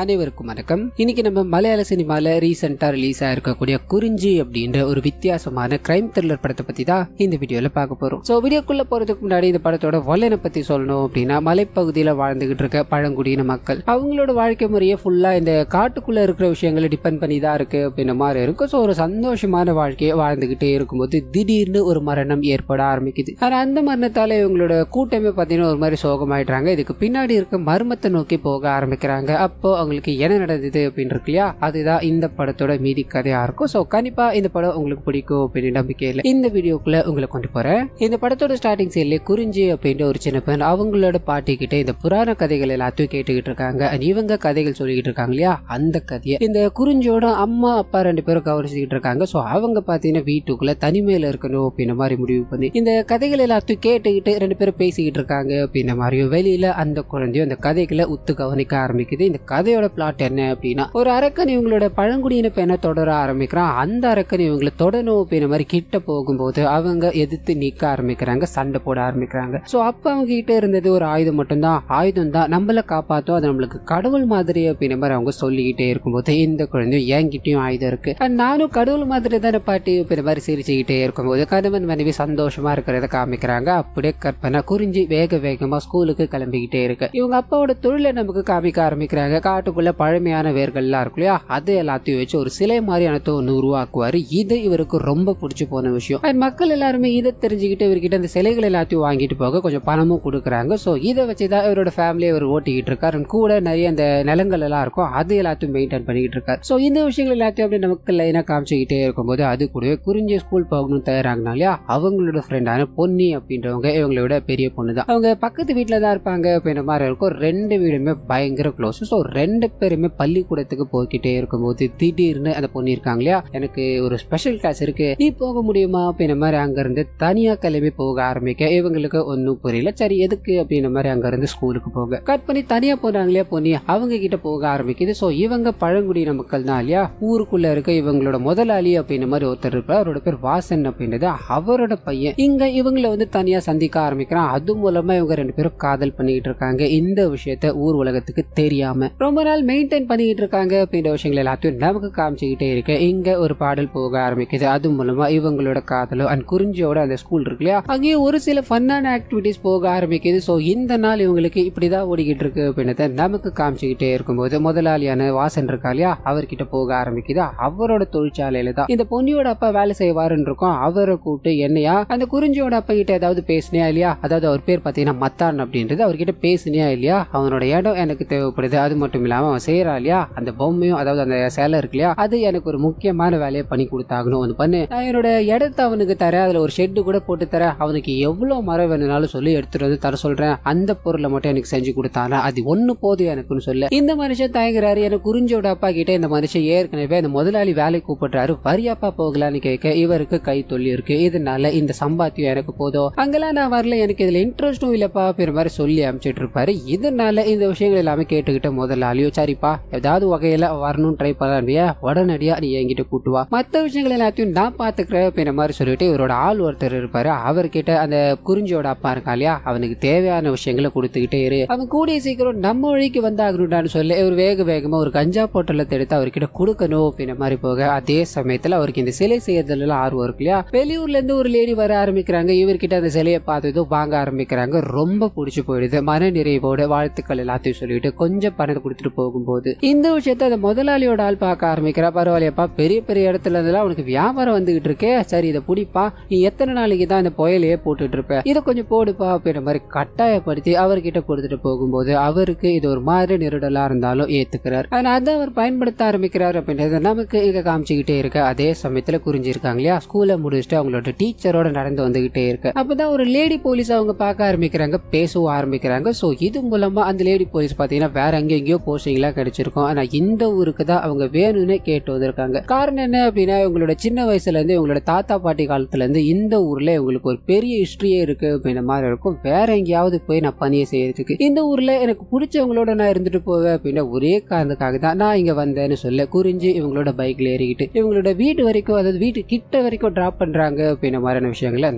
அனைவருக்கும் வணக்கம். இன்னைக்கு நம்ம மலையாள சினிமால ரீசெண்டா ரிலீஸ் ஆயிருக்கக்கூடிய குறிஞ்சி அப்படின்ற ஒரு வித்தியாசமான கிரைம் த்ரில்லர் படத்தை பத்தி தான் இந்த வீடியோல பார்க்க போறோம். சோ வீடியோக்குள்ள போறதுக்கு முன்னாடி இந்த படத்தோட வல்லனை பத்தி சொல்லணும் அப்படின்னா, மலைப்பகுதியில வாழ்ந்துகிட்டு இருக்க பழங்குடியின மக்கள் அவங்களோட வாழ்க்கை முறையை ஃபுல்லா இந்த காட்டுக்குள்ள இருக்கிற விஷயங்களை டிபெண்ட் பண்ணி தான் இருக்கு அப்படின்ற மாதிரி இருக்கும். ஸோ ஒரு சந்தோஷமான வாழ்க்கையை வாழ்ந்துகிட்டே இருக்கும்போது திடீர்னு ஒரு மரணம் ஏற்பட ஆரம்பிக்குது. ஆனா அந்த மரணத்தால இவங்களோட கூட்டமே பார்த்தீங்கன்னா ஒரு மாதிரி சோகமாயிடுறாங்க. இதுக்கு பின்னாடி இருக்க மர்மத்தை நோக்கி போக ஆரம்பிக்கிறாங்க. அப்போ அவங்களுக்கு என்ன நடந்தது அப்படின்னு இருக்கு இல்லையா, அதுதான் இந்த படத்தோட மீதி கதையா இருக்கும். ஸோ கண்டிப்பா இந்த படம் உங்களுக்கு பிடிக்கும் அப்படின்னு நம்பிக்கையில் இந்த வீடியோக்குள்ள உங்களை கொண்டு போறேன். இந்த படத்தோட ஸ்டார்டிங் சைட்ல குறிஞ்சி அப்படின்ற ஒரு சின்ன பெண் அவங்களோட பாட்டி கிட்ட இந்த புராண கதைகள் எல்லாத்தையும் கேட்டுக்கிட்டு இருக்காங்க. இவங்க கதைகள் சொல்லிக்கிட்டு இருக்காங்க இல்லையா, அந்த கதையை இந்த குறிஞ்சியோட அம்மா அப்பா ரெண்டு பேரும் கவனிச்சுக்கிட்டு இருக்காங்க. ஸோ அவங்க பார்த்தீங்கன்னா வீட்டுக்குள்ள தனிமையில இருக்கணும் அப்படின்ற மாதிரி முடிவு பண்ணி இந்த கதைகள் எல்லாத்தையும் கேட்டுக்கிட்டு ரெண்டு பேரும் பேசிக்கிட்டு இருக்காங்க அப்படின்ற மாதிரியும் வெளியில அந்த குழந்தையும் அந்த கதைகளை உத்து கவனிக்க ஆரம்பிக்குது. இந்த கதையோட பிளாட் என்ன அப்படின்னா, ஒரு அரக்கன் இவங்களோட பழங்குடியின பெண்ணை தொடர ஆரம்பிக்கிறான். அந்த அரக்கன் இவங்களை தொடணும் அப்படின்ற மாதிரி கிட்ட போகும்போது அவங்க எதிர்த்து நிக்க ஆரம்பிக்கிறாங்க, சண்டை போட ஆரம்பிக்கிறாங்க. சோ அப்ப அவங்க கிட்ட இருந்தது ஒரு ஆயுதம் மட்டும்தான். ஆயுதம் தான் நம்மள காப்பாற்றும், அது நம்மளுக்கு கடவுள் மாதிரி அப்படின்ற மாதிரி அவங்க சொல்லிக்கிட்டே இருக்கும்போது இந்த குழந்தையும் என்கிட்டயும் ஆயுதம் இருக்கு, நானும் கடவுள் மாதிரி தானே பாட்டி அப்படின்ற மாதிரி சிரிச்சுக்கிட்டே இருக்கும்போது கணவன் மனைவி சந்தோஷமா இருக்கிறத காமிக்கிறாங்க. அப்படியே கற்பனை குறிஞ்சி வேக வேகமா ஸ்கூலுக்கு கிளம்பிக்கிட்டே இருக்கு. இவங்க அப்பாவோட தொழிலை நமக்கு காமிக்க ஆரம்பிக்கிறாங்க. காட்டுக்குள்ள பழமையான வேர்கள்லாம் இருக்கு இல்லையா, அது எல்லாத்தையும் வச்சு ஒரு சிலை மாதிரியான ஒன்று உருவாக்குவாரு. இது இவருக்கு ரொம்ப பிடிச்சு போன விஷயம். மக்கள் எல்லாருமே இதை தெரிஞ்சுக்கிட்டு இவர்கிட்ட அந்த சிலைகள் எல்லாத்தையும் வாங்கிட்டு போக கொஞ்சம் பணமும் கொடுக்குறாங்க. ஸோ இதை வச்சுதான் இவரோட ஃபேமிலியை இவர் ஓட்டிக்கிட்டு இருக்காரு. கூட நிறைய அந்த நிலங்கள் எல்லாம் இருக்கும், அது எல்லாத்தையும் மெயின்டைன் பண்ணிக்கிட்டு இருக்காரு. ஸோ இந்த விஷயங்கள் எல்லாத்தையும் அப்படி நமக்கு லைனா காமிச்சுக்கிட்டே இருக்கும்போது அது கூடவே குறிஞ்சி ஸ்கூல் போகணும்னு தயாராங்கனா இல்லையா, அவங்களோட ஃப்ரெண்டான பொன்னி அப்படின்றவங்க இவங்களோட பெரிய பொண்ணு தான். அவங்க பக்கத்து வீட்டில் தான் இருப்பாங்க அப்படின்ற மாதிரி இருக்கும். ரெண்டு வீடுமே பயங்கர க்ளோஸ். ஸோ ரெண்டு பேருமே பள்ளிக்கூடத்துக்கு போய்கிட்டே இருக்கும்போது திடீர்னு அந்த பொண்ணு இருக்காங்க இல்லையா, எனக்கு ஒரு ஸ்பெஷல் கிளாஸ் இருக்கு, நீ போக முடியுமா அப்படின்ற மாதிரி அங்க இருந்து தனியா கிளம்பி போக ஆரம்பிக்க இவங்களுக்கு ஒன்னும் புரியல. சரி எதுக்கு அப்படின்ற மாதிரி அங்க இருந்து ஸ்கூலுக்கு போக கட் பண்ணி தனியா போறாங்க இல்லையா பொண்ணு, அவங்க கிட்ட போக ஆரம்பிக்குது. சோ இவங்க பழங்குடியின மக்கள் தான் இல்லையா, ஊருக்குள்ள இருக்க இவங்களோட முதலாளி அப்படின்ற மாதிரி ஒருத்தர் இருப்பார். அவரோட பேர் வாசன் அப்படின்றது அவரோட பையன். இங்க இவங்களை வந்து தனியா சந்திக்க ஆரம்பிக்கிறான். அது மூலமா இவங்க ரெண்டு பேரும் காதல் பண்ணிக்கிட்டு இருக்காங்க. இந்த விஷயத்த ஊர் உலகத்துக்கு தெரியாம ரொம்ப நாள் மெயின்டைன் பண்ணிக்கிட்டு இருக்காங்க அப்படின்ற விஷயங்கள் எல்லாத்தையும் நமக்கு காமிச்சுக்கிட்டே இருக்கு. இங்க ஒரு பாடல் போக ஆரம்பிக்குது. அது மூலமா இவங்களோட காதலும் அண்ட் குறிஞ்சியோட அந்த ஸ்கூல் இருக்கு இல்லையா, அங்கேயே ஒரு சில ஃபன்னான ஆக்டிவிட்டிஸ் போக ஆரம்பிக்குது. ஸோ இந்த நாள் இவங்களுக்கு இப்படிதான் ஓடிக்கிட்டு இருக்கு அப்படின்றத நமக்கு காமிச்சுக்கிட்டே இருக்கும்போது முதலாளியான வாசன் இருக்கா இல்லையா, அவர்கிட்ட போக ஆரம்பிக்குது. அவரோட தொழிற்சாலையில தான் இந்த பொன்னியோட அப்பா வேலை செய்வாருன்னு இருக்கும். அவரை கூப்பிட்டு என்னையா அந்த குறிஞ்சியோட அப்பா கிட்ட ஏதாவது பேசினியா இல்லையா, அதாவது அவர் பேர் பார்த்தீங்கன்னா மத்தான் அப்படின்றது, அவர்கிட்ட பேசினியா இல்லையா, அவனோட இடம் எனக்கு தேவைப்படுது, அது மட்டும் இல்லாம அவன் செய்யறா இல்லையா அந்த பொம்மையும் அதாவது அந்த சேலை இருக்கு இல்லையா, அது எனக்கு ஒரு முக்கியமான வேலையை பண்ணி கொடுத்தாகணும், ஒன்று பண்ணு, நான் என்னோட இடத்த அவனுக்கு தரேன், அதுல ஒரு ஷெட்டு கூட போட்டு தரேன், அவனுக்கு எவ்வளவு மரம் வேணும்னாலும் சொல்லி எடுத்துட்டு வந்து தர சொல்றேன், அந்த பொருளை மட்டும் எனக்கு செஞ்சு கொடுத்தானா அது ஒண்ணு போதும் எனக்குன்னு சொல்ல இந்த மனுஷன் தயங்குறாரு. எனக்கு குறிஞ்சோட அப்பா கிட்ட இந்த மனுஷன் ஏற்கனவே அந்த முதலாளி வேலை கூப்பிடுறாரு, வரியாப்பா போகலான்னு கேட்க இவருக்கு கை தொல்லி இருக்கு. இதனால இந்த சம்பாத்தியம் எனக்கு போதும், அங்கெல்லாம் நான் வரல, எனக்கு இதுல இன்ட்ரெஸ்டும் இல்லப்பா அப்படின்ற மாதிரி சொல்லி அனுப்பிச்சிட்டு இருப்பாரு. இதனால இந்த விஷயங்கள் எல்லாமே கேட்டுக்கிட்ட முதலாளியோ சரிப்பா ஏதாவது வகையில வரணும் ட்ரை பண்ணாண்டியா, உடனடியா நீ என்கிட்ட கூட்டுவா, மற்ற விஷயங்கள் எல்லாத்தையும் நான் பாத்துக்கிறேன் அப்படின்ற மாதிரி சொல்லிட்டு இவரோட ஆள் ஒருத்தர் இருப்பாரு. அவர்கிட்ட அந்த குறிஞ்சியோட அப்பா இருக்கா இல்லையா, அவனுக்கு தேவையான விஷயங்களை கொடுத்துக்கிட்டே இரு, அவன் கூடிய சீக்கிரம் நம்ம வழிக்கு வந்தாகணும்னு சொல்லி இவர் வேக வேகமா ஒரு கஞ்சா போட்டலத்தை எடுத்து அவர்கிட்ட கொடுக்கணும் அப்படின்ற மாதிரி போக அதே சமயத்துல அவருக்கு இந்த சிலை செய்யறதுல ஆர்வம் இருக்கு இல்லையா, வெளியூர்ல இருந்து ஒரு லேடி வர ஆரம்பிக்கிறாங்க. இவர்கிட்ட அந்த சிலையை பார்த்ததும் வாங்க ஆரம்பிக்கிறாங்க. ரொம்ப பிடிச்சு போயிடுது. மன நிறைவோட வாழ்த்துக்கள் எல்லாத்தையும் சொல்லிட்டு கொஞ்சம் பணத்தை கொடுத்துட்டு போகும்போது இந்த விஷயத்த அந்த முதலாளியோட ஆள் பார்க்க ஆரம்பிக்கிறா. பரவாயில்லையப்பா, பெரிய பெரிய இடத்துல இருந்தெல்லாம் உனக்கு வியாபாரம் வந்துகிட்டு இருக்கே, சரி இதை பிடிப்பா, நீ எத்தனை நாளைக்கு தான் இந்த புயலையே போட்டுட்டு இருப்ப, இதை கொஞ்சம் போடுப்பா அப்படின்ற மாதிரி கட்டாயப்படுத்தி அவர்கிட்ட கொடுத்துட்டு போகும்போது அவருக்கு இது ஒரு மாதிரி நெருடலா இருந்தாலும் ஏத்துக்கிறார். ஆனா அதை அவர் பயன்படுத்த ஆரம்பிக்கிறார் அப்படின்றது நமக்கு இங்க காமிச்சுக்கிட்டே இருக்கு. அதே சமயத்துல குறிஞ்சிருக்காங்க இல்லையா, ஸ்கூலை முடிச்சுட்டு அவங்களோட டீச்சரோட நடந்து வந்துகிட்டே இருக்கு. அப்பதான் ஒரு லேடி போலீஸ் அவங்க பார்க்க ஆரம்பிக்கிறாங்க, பேசவும் ஆரம்பிக்கிறாங்க. சோ இது மூலமா அந்த லேடி போலீஸ் பாத்தீங்கன்னா வேற எங்கெங்கயோ போஸ்டிங் எல்லாம் கிடைச்சிருக்கும். ஆனா இந்த ஊருக்கு தான் அவங்க வேணும்னு கேட்டு வந்திருக்காங்க. காரணம் என்ன அப்படின்னா, இவங்களோட சின்ன வயசுல இருந்து இவங்களோட தாத்தா பாட்டி காலத்துல இருந்து இந்த ஊர்ல இவங்களுக்கு ஒரு பெரிய ஹிஸ்டரியே இருக்கு அப்படின்ற மாதிரி இருக்கும். வேற எங்கேயாவது போய் நான் பணியை செய்யறதுக்கு இந்த ஊர்ல எனக்கு பிடிச்சவங்களோட நான் இருந்துட்டு போவேன் அப்படின்னா ஒரே காரணத்துக்காக தான் நான் இங்க வந்தேன்னு சொல்ல குறிஞ்சி இவங்களோட பைக்ல ஏறிக்கிட்டு இவங்களோட வீட்டு வரைக்கும், அதாவது வீட்டு கிட்ட வரைக்கும் டிராப் பண்றாங்க அப்படின்ற மாதிரியான விஷயங்களை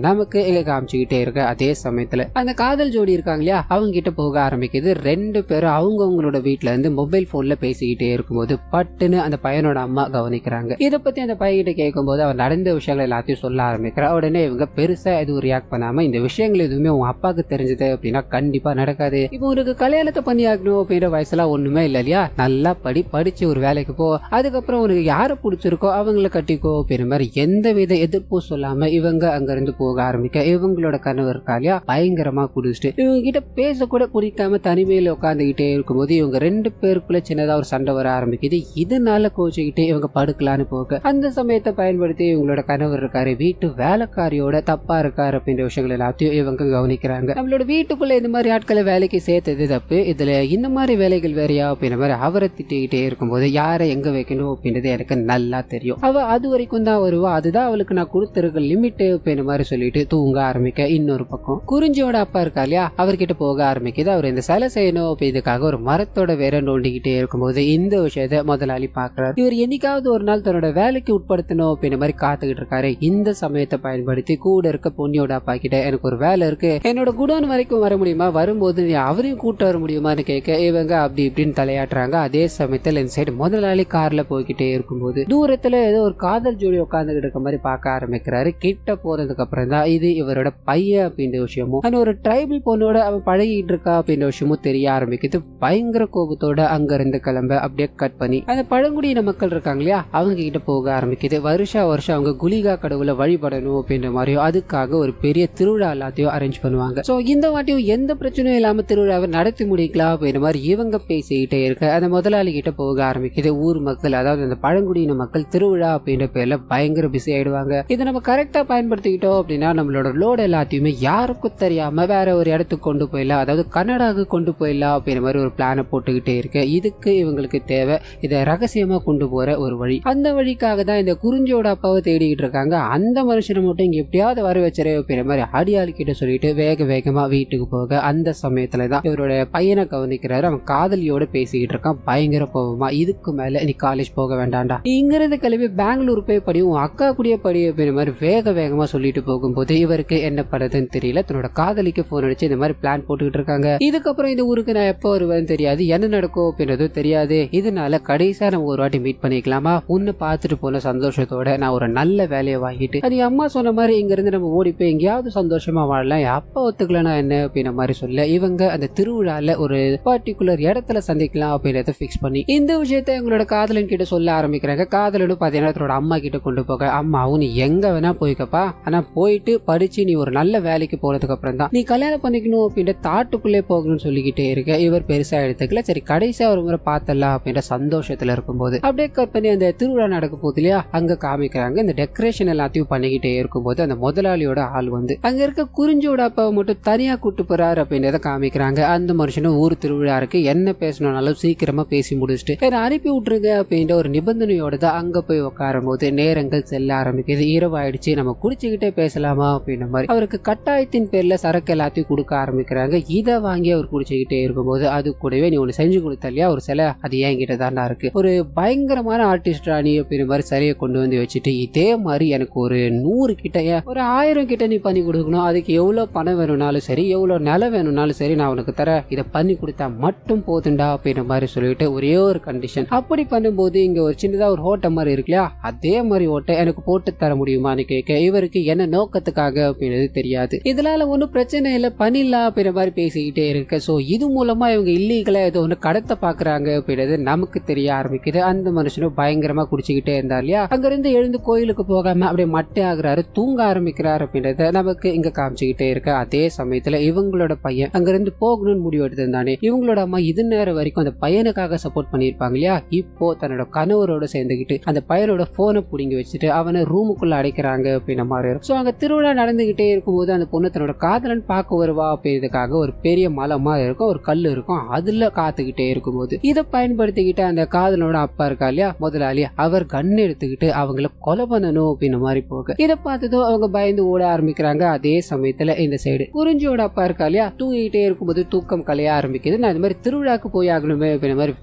நமக்கு இங்க காமிச்சுக்கிட்டே இருக்கு. அதே சமயத்துல அந்த காதல் ஜோடி இருக்காங்க இல்லையா, அவங்க கிட்ட போக ஆரம்பிக்குது. ரெண்டு பேரும் அவங்களோட வீட்டுல இருந்து உட்காந்து மொபைல் போன்ல பேசிக்கிட்டே இருக்கும்போது பட்டுன்னு அந்த பையனோட அம்மா கவனிக்கிறாங்க. இதை பத்தி அந்த பையன்கிட்ட கேட்கும்போது அவன் நடந்த விஷயங்கள் எல்லாத்தையும் சொல்ல ஆரம்பிக்கிறான். உடனே இவங்க பெருசா எதுவும் ரியாக்ட் பண்ணாம, இந்த விஷயங்கள் எதுவுமே உன் அப்பாவுக்கு தெரிஞ்சது அப்படின்னா கண்டிப்பா நடக்காது. இப்போ உனக்கு கல்யாணத்தை பண்ணி ஆகணும் அப்படின்ற வயசுலாம் ஒண்ணுமே இல்ல இல்லையா, நல்லா படிச்சு ஒரு வேலைக்கு போ, அதுக்கப்புறம் உனக்கு யாரை பிடிச்சிருக்கோ அவங்களை கட்டிக்கோ அப்படின்ற மாதிரி எந்த வித எதிர்ப்பும் சொல்லாம இவங்க அங்க இருந்து போக ஆரம்பிக்க, இவங்களோட கனவு இருக்கா இல்லையா பயங்கரமா குடிச்சிட்டு இவங்க கிட்ட பேச கூட பிடிக்காம தனிமையில உட்காந்துக்கிட்டே இருக்கும்போது இவங்க ரெண்டு பேருக்குள்ள சின்னதா ஒரு சண்டை வர ஆரம்பிக்குது. இதனால கோச்சிக்கிட்டு இவங்க படுக்கலான்னு போக, அந்த சமயத்தை பயன்படுத்தி இவங்களோட கணவர் இருக்காரு வீட்டு வேலைக்காரியோட தப்பா இருக்காரு அப்படின்ற விஷயங்கள் எல்லாத்தையும் இவங்க கவனிக்கிறாங்க. நம்மளோட வீட்டுக்குள்ள இந்த மாதிரி ஆட்களை வேலைக்கு சேர்த்தது தப்பு, இதுல இந்த மாதிரி வேலைகள் வேறையா அப்படின்ற மாதிரி அவரை திட்டிக்கிட்டே இருக்கும்போது யாரை எங்க வைக்கணும் அப்படின்றது எனக்கு நல்லா தெரியும், அவ அது வரைக்கும் தான் வருவா, அதுதான் அவளுக்கு நான் கொடுத்திருக்க லிமிட் அப்படின்ற மாதிரி சொல்லிட்டு தூங்க ஆரம்பிக்க, இன்னொரு பக்கம் குறிஞ்சியோட அப்பா இருக்கா இல்லையா அவர்கிட்ட போக ஆரம்பிக்குது. அவர் இந்த சிலை செய்யணும் அப்ப இதுக்காக ஒரு மரத்தோட வேற நோண்டிக்கிட்டே இருக்கும்போது இந்த விஷயத்த முதலாளி பாக்குறாரு. இவர் என்னைக்காவது ஒரு நாள் தன்னோட வேலைக்கு உட்படுத்தணும் அப்படின்ற மாதிரி காத்துக்கிட்டு இருக்காரு. இந்த சமயத்தை பயன்படுத்தி கூட இருக்க பொன்னியோட அப்பா கிட்ட எனக்கு ஒரு வேலை இருக்கு, என்னோட குடோன் வரைக்கும் வர முடியுமா, வரும்போது நீ அவரையும் கூட்டு வர முடியுமான்னு கேட்க இவங்க அப்படி இப்படின்னு தலையாட்டுறாங்க. அதே சமயத்துல இந்த சைடு முதலாளி கார்ல போய்கிட்டே இருக்கும்போது தூரத்துல ஏதோ ஒரு காதல் ஜோடி உட்காந்துக்கிட்டு இருக்க மாதிரி பார்க்க ஆரம்பிக்கிறாரு. கிட்ட போறதுக்கு அப்புறம் தான் இது இவரோட பையன் அப்படின்ற விஷயமும் ஒரு ட்ரைபல் பொண்ணோட அவன் பழகிட்டு இருக்கா அப்படின்ற விஷயமும் தெரிய ஆரம்பிக்குது. பயங்கர கோபத்தோட அங்க இருந்து கிளம்ப அப்படியே கட் பண்ணி அந்த பழங்குடியின மக்கள் இருக்காங்க இல்லையா அவங்க கிட்ட போக ஆரம்பிக்குது. வருஷம் அவங்க குலிகா கடவுளை வழிபடணும் அப்படின்ற மாதிரியும் அதுக்காக ஒரு பெரிய திருவிழா எல்லாத்தையும் அரேஞ்ச் பண்ணுவாங்க. சோ இந்த வாட்டியும் எந்த பிரச்சனையும் இல்லாம திருவிழாவை நடத்தி முடிக்கலாம் அப்படின்ற மாதிரி இவங்க பேசிக்கிட்டே இருக்க அந்த முதலாளி கிட்ட போக ஆரம்பிக்குது. ஊர் மக்கள் அதாவது அந்த பழங்குடியின மக்கள் திருவிழா அப்படின்ற பேர்ல பயங்கர பிஸி ஆயிடுவாங்க. இதை நம்ம கரெக்டா பயன்படுத்திக்கிட்டோம் அப்படின்னா நம்மளோட லோடு எல்லாத்தையுமே யாருக்கும் தெரியாம வேற ஒரு இடத்துக்கு கொண்டு போயிடலாம், அதாவது கனடாவுக்கு கொண்டு போயிடலாம் அப்படின்ற மாதிரி ஒரு பிளானை போட்டுக்கிட்டே இருக்கு. இதுக்கு இவங்களுக்கு தேவை இதை ரகசியமா கொண்டு போற ஒரு வழி. அந்த வழிக்காக தான் இந்த குறிஞ்சியோட அப்பாவை தேடிக்கிட்டு இருக்காங்க. அந்த மனுஷனை மட்டும் இங்க எப்படியாவது வர வச்சிரு அப்படின்ற மாதிரி அடியாளு கிட்ட சொல்லிட்டு வேகமா வீட்டுக்கு போக அந்த சமயத்துல தான் இவரோட பையனை கவனிக்கிறாரு. அவன் காதலியோட பேசிக்கிட்டு இருக்கான் பயங்கர கோபமா. இதுக்கு மேல நீ காலேஜ் போக வேண்டாம்டா, நீ இங்க இருந்து கிளம்பி பெங்களூர் போய் படி, உன் அக்கா கூடிய படி அப்படின்ற மாதிரி வேகமா சொல்லிட்டு போகும்போது இவருக்கு என்ன பண்றதுன்னு தெரியல. தன்னோட காதலிக்கு போன் அடிச்சு இந்த மாதிரி பிளான் போட்டுக்கிட்டு இருக்காங்க. இதுக்கப்புறம் இந்த ஊருக்கு நான் எப்போ வருவேன்னு தெரியாது, என்ன நடக்கும் அப்படின்றதும் தெரியாது, இதனால கடைசியா நம்ம ஒரு வாட்டி மீட் பண்ணிக்கலாமா, உன்னை பார்த்துட்டு போன சந்தோஷத்தோட நான் ஒரு நல்ல வேலையை வாங்கிட்டு அது அம்மா சொன்ன மாதிரி இங்க இருந்து நம்ம ஓடி போய் எங்கேயாவது சந்தோஷமா வாழலாம், அப்பா ஒத்துக்கலனா என்ன அப்படின்ற மாதிரி சொல்ல இவங்க அந்த திருவிழால ஒரு பர்டிகுலர் இடத்துல சந்திக்கலாம் அப்படின்றத பிக்ஸ் பண்ணி இந்த விஷயத்த எங்களோட காதலன் கிட்ட சொல்ல ஆரம்பிக்கிறாங்க. காதலனும் பாத்தீங்கன்னா தன்னோட அம்மா கிட்ட கொண்டு போக, அம்மாவும் நீ எங்க வேணா போய்க்கப்பா, ஆனா போயிட்டு படிச்சு நீ ஒரு நல்ல வேலைக்கு போறதுக்கு அப்புறம் தான் நீ கல்யாணம் பண்ணிக்கணும் அப்படின்ற தாட்டுக்குள்ளே போகணும்னு சொல்லிக்கிட்டே இருக்க. இவர் பெருசா எடுத்துக்கல. சரி கடைசியா ஒரு முறை பார்த்தலாம் அப்படின்ற சந்தோஷத்துல இருக்கும்போது அப்படியே கட் பண்ணி அந்த திருவிழா நடக்க போகுது இல்லையா அங்க காமிக்கிறாங்க. இந்த டெக்கரேஷன் எல்லாத்தையும் பண்ணிக்கிட்டே இருக்கும்போது அந்த முதலாளியோட ஆள் வந்து அங்க இருக்க குறிஞ்சியோட அப்பாவை மட்டும் தனியா கூட்டு போறாரு அப்படின்றத காமிக்கிறாங்க. அந்த மனுஷனும் ஊர் திருவிழா இருக்கு, என்ன பேசணும்னாலும் சீக்கிரமா பேசி முடிச்சுட்டு என்ன அனுப்பி விட்டுருங்க அப்படின்ற ஒரு நிபந்தனையோட தான் அங்க போய் உட்காரும் போது நேரங்கள் செல்ல ஆரம்பிக்குது. இரவு ஆயிடுச்சு, நம்ம குடிச்சுக்கிட்டே பேசலாமா அப்படின்ற மாதிரி அவருக்கு கட்டாயத்தின் பேர்ல சரக்கு எல்லாத்தையும் கொடுக்க ஆரம்பிக்கிறாங்க. இதை வாங்கி அவர் குடிச்சுக்கிட்டே இருக்கும்போது அது கூடவே நீ ஒண்ணு செஞ்சு கொடுத்த இல்லையா ஒரு சிலை, அது ஏன் கிட்ட தாண்டா இருக்கு, ஒரு பயங்கரமான ஆர்டிஸ்ட் ராணி அப்படின்ற மாதிரி சிலையை கொண்டு வந்து வச்சுட்டு இதே மாதிரி எனக்கு ஒரு 100 கிட்ட ஒரு 1000 கிட்ட நீ பண்ணி கொடுக்கணும், அதுக்கு எவ்வளவு பணம் வேணும்னாலும் சரி எவ்வளவு நிலம் வேணும்னாலும் சரி நான் உனக்கு தர, இதை பண்ணி கொடுத்தா மட்டும் போதுண்டா அப்படின்ற மாதிரி சொல்லிட்டு ஒரே ஒரு கண்டிஷன். அப்படி பண்ணும்போது இங்க ஒரு சின்னதா ஒரு ஹோட்டல் மாதிரி இருக்கு இல்லையா அதே மாதிரி ஓட்டை எனக்கு போட்டு தர முடியுமான்னு கேட்க இவருக்கு என்ன நோக்கத்துக்காக அப்படின்றது தெரியாது. இதனால ஒன்னும் பிரச்சனை இல்லை பண்ணிடலாம் அப்படின்ற மாதிரி பேசிக்கிட்டே இருக்கு. சோ இது மூலமா இவங்க இல்லீகலா ஏதோ ஒண்ணு கடத்த பாக்குறாங்க அப்படின்றது நமக்கு தெரிய ஆரம்பிக்குது. அந்த மனுஷனும் பயங்கரமா குடிச்சுக்கிட்டே இருந்தா இல்லையா அங்க இருந்து எழுந்து கோயிலுக்கு போகாம அப்படியே மட்டை ஆகுறாரு, தூங்க ஆரம்பிக்கிறாரு அப்படின்றத நமக்கு இங்க காமிச்சுக்கிட்டே இருக்கு. அதே சமயத்துல இவங்களோட பையன் அங்க இருந்து போகணும்னு முடிவு எடுத்திருந்தானே, இவங்களோட அம்மா இது நேரம் வரைக்கும் அந்த பையனுக்காக சப்போர்ட் பண்ணிருப்பாங்க இல்லையா, இப்போ தன்னோட கணவரோட சேர்ந்துகிட்டு அந்த பையனோட போனை புடிங்கி வச்சுட்டு அவனை ரூமுக்குள்ள அடைக்கிறாங்க அப்படின்ற மாதிரி இருக்கும். சோ அங்க திருவிழா நடந்துகிட்டே இருக்கும்போது அந்த பொண்ணு தன்னோட காதலன் பார்க்க வருவா அப்படின்றதுக்காக ஒரு பெரிய மலமா இருக்கும், ஒரு கல் இருக்கும், அதுல காத்துக்கிட்டே இருக்கும்போது இதை பயன்படுத்திக்கிட்டு அந்த காதலனோட அப்பா இருக்கா இல்லையா முதலாளி, அவர் கண் எடுத்துக்கிட்டு அவங்கள கொலை பண்ணணும் அப்படின்ற மாதிரி போக இதை பார்த்ததும் அவங்க பயந்து ஓட ஆரம்பிக்கிறாங்க. அதே சமயத்துல இந்த சைடு குறிஞ்சியோட அப்பா இருக்கா இல்லையா தூங்கிட்டே இருக்கும்போது தூக்கம் கலைய ஆரம்பிக்குது. நான் இந்த மாதிரி திருவிழாக்கு போய் ஆகணுமே அப்படின்ற மாதிரி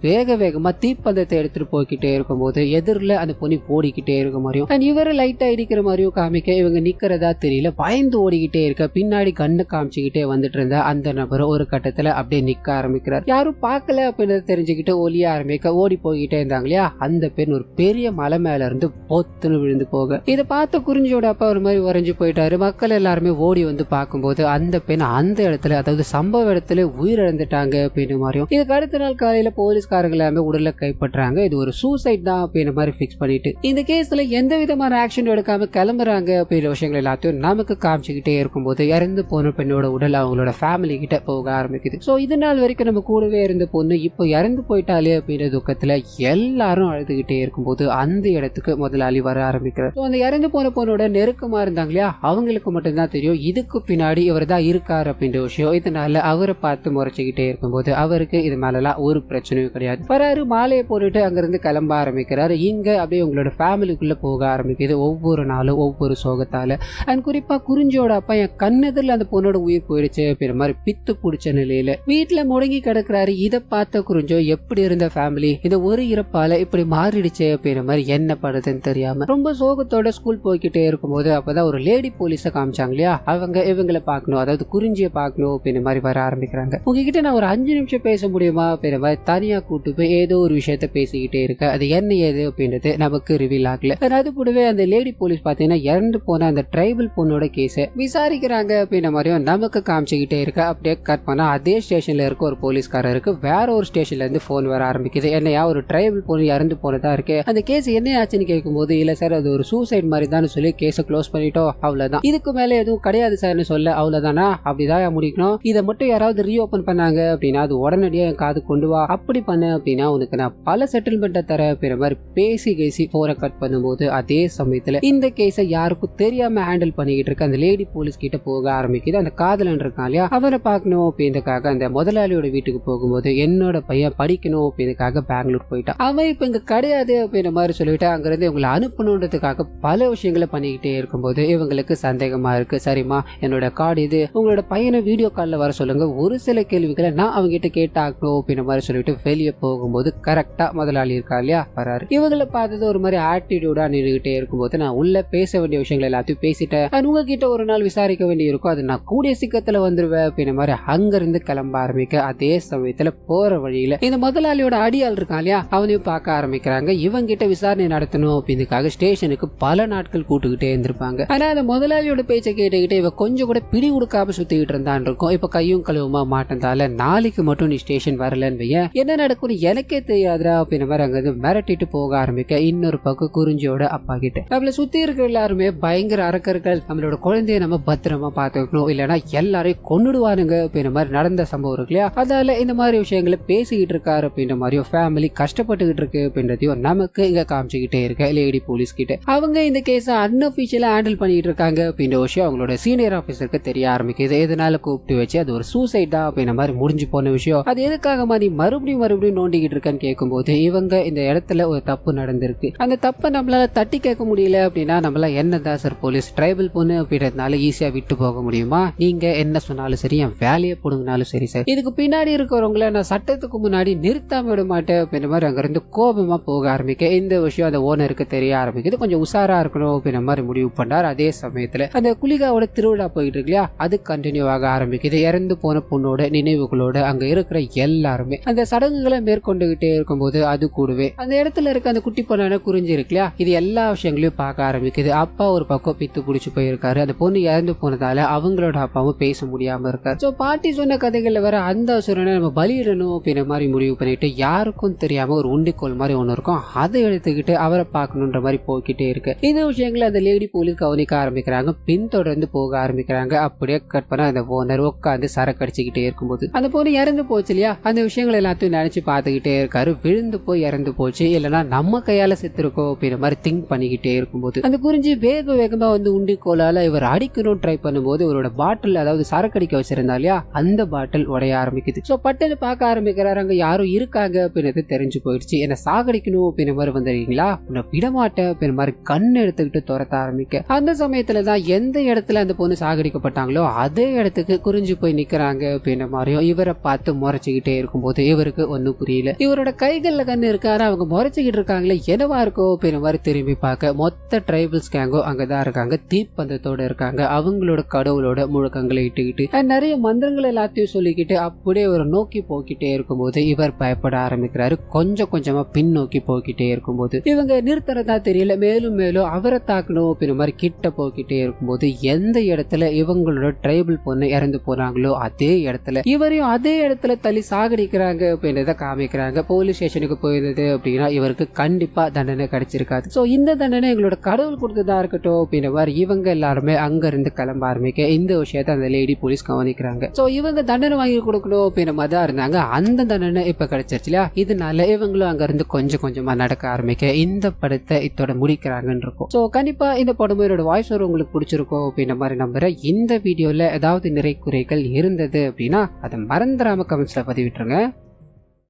வேகமா தீப்பந்தத்தை எடுத்துட்டு போய்கிட்டே இருக்கும்போது எதிரில அந்த பொண்ணு ஓடிக்கிட்டே இருக்க மாதிரியும் இவரை லைட்டா இடிக்கிற மாதிரியும் காமிக்க இவங்க நிக்கிறதா தெரியல, பயந்து ஓடிக்கிட்டே இருக்க. பின்னாடி கண்ணு காமிச்சுக்கிட்டே வந்துட்டு இருந்த அந்த நபர் ஒரு கட்டத்துல அப்படியே நிக்க ஆரம்பிக்கிறார். யாரும் பார்க்கல அப்படின்றத தெரிஞ்சுக்கிட்டு ஒலிய ஆரம்பிக்க ஓடி போய்கிட்டே இருந்தாங்க இல்லையா, அந்த பெண் ஒரு பெரிய மலை மேல இருந்து பொத்துன்னு விழுந்து போக இதை பார்த்த குறிஞ்சியோட அப்பா ஒரு மாதிரி உறைஞ்சு போயிட்டாரு. மக்கள் எல்லாருமே ஓடி வந்து பார்க்கும்போது அந்த பெண் அந்த இடத்துல, அதாவது சம்பவ இடத்துல உயிரிழந்துட்டாங்க அப்படின்ற மாதிரியும், இதுக்கு அடுத்த நாள் காலையில போலீஸ்காரங்க எல்லாமே உடலை கைப்பற்றாங்க. இது ஒரு சூசைட் தான் அப்படின்ற மாதிரி பிக்ஸ் பண்ணிட்டு இந்த கேஸ்ல எந்த விதமான ஆக்ஷன் எடுக்காம கிளம்புறாங்க அப்படின்ற விஷயங்கள் எல்லாத்தையும் நமக்கு காமிச்சுக்கிட்டே இருக்கும்போது இறந்து போன பெண்ணோட உடல் அவங்களோட ஃபேமிலி கிட்ட போக ஆரம்பிக்குது. சோ இது நாள் வரைக்கும் நம்ம கூடவே இருந்த பொண்ணு இப்போ இறந்து போயிட்டாலே அப்படின்ற துக்கத்துல எல்லாரும் அழுதுகிட்டே இருக்கும்போது அந்த இடத்துக்கு முதலாளி வர ஆரம்பிக்கிறார். அந்த இறந்து போன பொண்ணோட நெருக்கமா இருந்தாங்க இல்லையா, அவங்களுக்கு மட்டும்தான் தெரியும் இதுக்கு பின்னாடி இவர் தான் இருக்காரு அப்படின்ற விஷயம். இதனால அவரை பார்த்து முறைச்சுக்கிட்டே இருக்கும்போது அவருக்கு இது மேலாம் ஒரு பிரச்சனையும் கிடையாது. வராரு, மாலையை போட்டுட்டு அங்கிருந்து கிளம்ப ஆரம்பிக்கிறாரு. இங்க அப்படியே உங்களோட ஃபேமிலிக்குள்ள போக ஆரம்பிக்குது. ஒவ்வொரு நாளும் ஒவ்வொரு சோகத்தால அண்ட் குறிப்பா குறிஞ்சியோட அப்பா என் கண்ணெதிரில் அந்த பொண்ணோட உயிர் போயிடுச்சு அப்படின்ற மாதிரி பித்து பிடிச்ச நிலையில வீட்டுல முடங்கி கிடக்குறாரு. இதை பார்த்த குறிஞ்சோ எப்படி இருந்த ஃபேமிலி இந்த ஒரு இறப்பால இப்படி மாறிடுச்சு அப்படின்ற மாதிரி என்ன படுதுன்னு தெரியாம ரொம்ப சோகத்தோட ஸ்கூல் போய்கிட்டே இருக்கும்போது அப்பதான் ஒரு லேடி போலீஸை காமிச்சாங்க இல்லையா, அவங்க இவங்களை பார்க்கணும், அதாவது குறிஞ்சியை பார்க்கணும் அப்படின்ற மாதிரி வர ஆரம்பிக்கிறாங்க. உங்ககிட்ட நான் ஒரு 5 நிமிஷம் பேச முடியுமா அப்படின்ற மாதிரி தனியா கூட்டு போய் ஏதோ ஒரு விஷயத்த பேசிக்கிட்டே இருக்க அது என்ன ஏது அப்படின்றது நமக்கு ரிவீல் ஆகல. அது கூடவே அந்த லேடி போலீஸ் பாத்தீங்கன்னா இறந்து போன அந்த ட்ரைபல் பொண்ணோட கேஸ விசாரிக்கிறாங்க அப்படின்ற மாதிரியும் நமக்கு காமிச்சுக்கிட்டே இருக்க. அப்படியே கட் பண்ணா அதே ஸ்டேஷன்ல இருக்க ஒரு போலீஸ்காரருக்கு வேற ஒரு ஸ்டேஷன்ல இருந்து போன் வர ஆரம்பிக்குது. என்னையா ஒரு ட்ரைபல் பொண்ணு இறந்து போனதா இருக்கு, அந்த கேஸ் என்ன ஆச்சுன்னு கேட்கும்போது இல்ல சார் அது ஒரு சூசைட் மாதிரி தான் சொல்லி கேஸ க்ளோஸ் பண்ணிட்டோம், அவ்வளவுதான், இதுக்கு மேல எதுவும் கிடையாது சார்னு சொல்ல. அவ்வளவுதானா, அப்படிதான் முடிக்கணும், இதை மட்டும் யாராவது ரீஓபன் பண்ணாங்க அப்படின்னா அது உடனடியா என் காது கொண்டு வா, அப்படி பண்ண அப்படின்னா உனக்கு நான் பல செட்டில்மெண்ட்டை தர அப்படின்ற மாதிரி பேசி போனை கட் பண்ணும்போது அதே சமயத்துல இந்த கேஸை யாருக்கும் தெரியாம ஹேண்டில் பண்ணிக்கிட்டு இருக்க அந்த லேடி போலீஸ் கிட்ட போக ஆரம்பிக்குது. அந்த காதலன் இருக்கான் இல்லையா, அவரை பார்க்கணும் அப்படின்றதுக்காக அந்த முதலாளியோட வீட்டுக்கு போகும்போது என்னோட பையன் படிக்கணும் அப்படின்றதுக்காக பெங்களூர் போயிட்டான், அவன் இப்ப இங்க கிடையாது அப்படின்ற மாதிரி சொல்லிட்டு அங்கிருந்து இவங்களை அனுப்பணுன்றதுக்காக பல விஷயங்களை பண்ணிக்கிட்டே இருக்கும்போது இவங்களுக்கு சந்தேகமா இருக்கு. சரிம்மா என்னோட கார்டு இது, உங்களோட பையனை வீடியோ கால்ல வர சொல்லுங்க, ஒரு சில கேள்விகளை நான் அவங்க கிட்ட கேட்டாக்கணும் அப்படின்ற மாதிரி சொல்லிட்டு வெளியே போகும்போது கரெக்டா முதலாளி இருக்கா இல்லையா வராரு. இவங்களை பார்த்தது ஒரு மாதிரி ஆட்டிடியூடா நின்றுகிட்டே இருக்கும்போது நான் உள்ள பேச வேண்டிய விஷயங்கள் எல்லாத்தையும் பேசிட்டேன், உங்ககிட்ட ஒரு நாள் விசாரிக்க வேண்டி இருக்கும், அது நான் கூடிய சீக்கிரத்துல வந்துருவேன் அப்படின்ற மாதிரி அங்கிருந்து கிளம்ப ஆரம்பிக்க அதே சமயத்துல போற வழியில இந்த முதலாளியோட அடியாள் இருக்கான் இல்லையா அவனையும் பார்க்க ஆரம்பிக்கிறாங்க. இவங்க கிட்ட விசாரணை நடத்தணும் அப்படின்றதுக்காக ஸ்டேஷனுக்கு பல நாட்கள் கூட்டுக்கிட்டே இருந்திருப்பாங்க. ஆனா அந்த முதலாளியோட பேச்சை கேட்டுக்கிட்டு இவ கொஞ்சம் கூட பிடி கொடுக்காம சுத்திக்கிட்டு இருந்தான் இருக்கும். இப்ப கையும் கழுவுமா மாட்டதால நாளைக்கு மட்டும் நீ ஸ்டேஷன் வரலன்னு வையன் என்ன நடக்கும்னு எனக்கே தெரியாதுரா அப்படின்ற மாதிரி அங்க மிரட்டிட்டு போக ஆரம்பிக்க. இன்னொரு பக்கம் குறிஞ்சியோட அப்பா கிட்ட நம்மள சுத்தி இருக்கிற எல்லாருமே பயங்கர அரக்கர்கள், நம்மளோட குழந்தைய நம்ம பத்திரமா பாத்துக்கணும், இல்லைன்னா எல்லாரையும் கொன்னுடுவானுங்க அப்படின்ற மாதிரி நடந்த சம்பவம் இருக்கு இல்லையா, அதால இந்த மாதிரி விஷயங்களை பேசிக்கிட்டு இருக்காரு அப்படின்ற மாதிரியும் ஃபேமிலி கஷ்டப்பட்டுக்கிட்டு இருக்கு அப்படின்றதையும் நமக்கு இங்க காமிச்சுக்கிட்டே இருக்க லேடி போலீஸ் கிட்ட. அவங்க இந்த கேஸ அன்அபிஷியலா ஹேண்டில் பண்ணிட்டு இருக்காங்க அப்படின்ற விஷயம் அவங்களோட சீனியர் ஆபீசருக்கு தெரிய ஆரம்பிக்குது. இதனால கூப்பிட்டு வச்சு அது ஒரு சூசைட் தான் அப்படின்ற மாதிரி முடிஞ்சு போன விஷயம், அது எதுக்காக மாதிரி மறுபடியும் நோண்டிக்கிட்டு இருக்கான்னு கேட்கும்போது இவங்க இந்த இடத்துல ஒரு தப்பு நடந்திருக்கு, அந்த தப்பை நம்மளால தட்டி கேட்க முடியல அப்படின்னா நம்மள என்னதான் சார் போலீஸ், ட்ரைபல் பொண்ணு அப்படின்றதுனால ஈஸியா விட்டு போக முடியுமா, நீங்க என்ன சொன்னாலும் சரி என் வேலையை போடுங்கனாலும் சரி சார், இதுக்கு பின்னாடி இருக்கிறவங்கள நான் சட்டத்துக்கு முன்னாடி நிறுத்தாம விட மாட்டேன் அப்படின்ற மாதிரி அங்க இருந்து கோபமா போக ஆரம்பிக்க. இந்த விஷயம் அந்த ஓனருக்கு தெரிய ஆரம்பிக்குது, கொஞ்சம் உஷாரா இருக்கணும் அப்படின்ற மாதிரி முடிவு பண்ணார். அதே சமயத்துல அந்த குளிகாவோட திருவிழா போயிட்டு இருக்கு இல்லையா, அது கண்டினியூ ஆக ஆரம்பிக்குது. இறந்து போன பொண்ணோட நினைவுகளோட அங்க இருக்கிற எல்லாருமே அந்த சடங்குகளை மேற்கொண்டுகிட்டே இருக்கும்போது அது கூடவே அந்த இடத்துல இருக்க அந்த குட்டி பொண்ணான குறிஞ்சி இருக்கு இல்லையா, இது எல்லா விஷயங்களையும் பார்க்க ஆரம்பிக்குது. அப்பா ஒரு பக்கம் பித்து பிடிச்சு போயிருக்காரு, அந்த பொண்ணு இறந்து போனதால அவங்களோட அப்பாவும் பேச முடியாம இருக்காரு. சோ பாட்டி சொன்ன கதைகள்ல வர அந்த அசுரனை நம்ம பலியிடணும் அப்படின்ற மாதிரி முடிவு பண்ணிட்டு யாருக்கும் தெரியாம ஒரு உண்டிக்கோல் மாதிரி ஒண்ணு இருக்கும், அதை எடுத்துக்கிட்டு அவரை பார்க்கணுன்ற மாதிரி போய்கிட்டே இருக்கு. இந்த விஷயங்களை அந்த லேடி போலீஸ் கவனிக்க ஆரம்பிக்கிறாங்க, பின்தொடர்ந்து போக ஆரம்பிக்கிறாங்க. அப்படியே கட் பண்ண அந்த ஓனர் உட்காந்து சரக்கு அடிச்சுக்கிட்டே இருக்கும்போது அந்த பொண்ணு இறந்து போச்சு இல்லையா, அந்த விஷயங்கள் எல்லாத்தையும் நினைச்சு பார்த்துக்கிட்டே இருக்காரு. விழுந்து போய் இறந்து போச்சு, இல்லைன்னா நம்ம கையால செத்துருக்கோம் அப்படின்ற மாதிரி திங்க் பண்ணிக்கிட்டே இருக்கும்போது அந்த குறிஞ்சி வேகமா வந்து உண்டிக்கோலால இவர் அடிக்கணும் ட்ரை பண்ணும்போது இவரோட பாட்டில், அதாவது சரக்கு அடிக்க வச்சிருந்தா இல்லையா, அந்த பாட்டில் உடைய ஆரம்பிக்குது. சோ பட்டுன்னு பார்க்க ஆரம்பிக்கிறாரு, அங்க யாரும் இருக்காங்க அப்படின்றது தெரிஞ்சு போயிடுச்சு. என்ன சாகடிக்கணும் அப்படின்ற மாதிரி வந்துடுறீங்களா, உன்னை விடமாட்டேன் அப்படின்ற மாதிரி கண் எடுத்துக்கிட்டு துரத்த ஆரம்பிக்க. அந்த சமயத்துலதான் எந்த இடத்துல அந்த பொண்ணு சாகடிக்கப்பட்டாங்களோ அதே இடத்துக்கு குறிஞ்சு போய் நிக்கிறாங்க அப்படின்ற மாதிரியும் இவரை பார்த்து முறைச்சுக்கிட்டே இருக்கும்போது இவருக்கு ஒன்னும் புரியல. இவரோட கைகள்ல கண்ணு இருக்காரு, அவங்க முறைச்சுக்கிட்டு இருக்காங்களே என்னவா இருக்கோ அப்படின்ற மாதிரி திரும்பி பார்க்க மொத்த ட்ரைபல்ஸ் கேங்கோ அங்கதான் இருக்காங்க, தீப்பந்தத்தோட இருக்காங்க, அவங்களோட கடவுளோட முழக்கங்களை இட்டுக்கிட்டு நிறைய மந்திரங்கள் எல்லாத்தையும் சொல்லிக்கிட்டு அப்படியே ஒரு நோக்கி போக்கிட்டே இருக்கும். இருக்கும்போது இவர் பயப்பட ஆரம்பிக்கிறாரு. கொஞ்சம் கொஞ்சமா பின்னோக்கி போய்கிட்டே இருக்கும்போது இவங்க நிறுத்துறதா தெரியல. மேலும் மேலும் அவரை தாக்கணும் அப்படின்ற மாதிரி கிட்ட போய்கிட்டே இருக்கும்போது எந்த இடத்துல இவங்களோட ட்ரைபிள் பொண்ணு இறந்து போனாங்களோ அதே இடத்துல இவரையும் அதே இடத்துல தள்ளி சாகடிக்கிறாங்க அப்படின்றத காமிக்கிறாங்க. போலீஸ் ஸ்டேஷனுக்கு போயிருந்தது அப்படின்னா இவருக்கு கண்டிப்பா தண்டனை கிடைச்சிருக்காது. சோ இந்த தண்டனை எங்களோட கடவுள் கொடுத்ததா இருக்கட்டும் அப்படின்ற மாதிரி இவங்க எல்லாருமே அங்க இருந்து கிளம்ப ஆரம்பிக்க இந்த விஷயத்தை அந்த லேடி போலீஸ் கவனிக்கிறாங்க. சோ இவங்க தண்டனை வாங்கி கொடுக்கணும் அப்படின்ற மாதிரி தான் இருந்தாங்க. அந்த தண்டனை இப்ப கிடைச்சிருச்சு இல்லையா? இதனால இவங்களும் அங்க இருந்து கொஞ்சம் கொஞ்சமா நடக்க ஆரம்பிக்க இந்த படத்தை இதோட முடிக்கிறாங்கன்னு இருக்கும். சோ கண்டிப்பா இந்த படம் வாய்ஸ் ஓவர் உங்களுக்கு பிடிச்சிருக்கும் அப்படின்ற மாதிரி நம்புறேன். இந்த வீடியோல ஏதாவது நிறை குறைகள் இருந்தது அப்படின்னா அதை மறந்துடாம கமெண்ட்ஸ்ல பதிவிட்டுருங்க.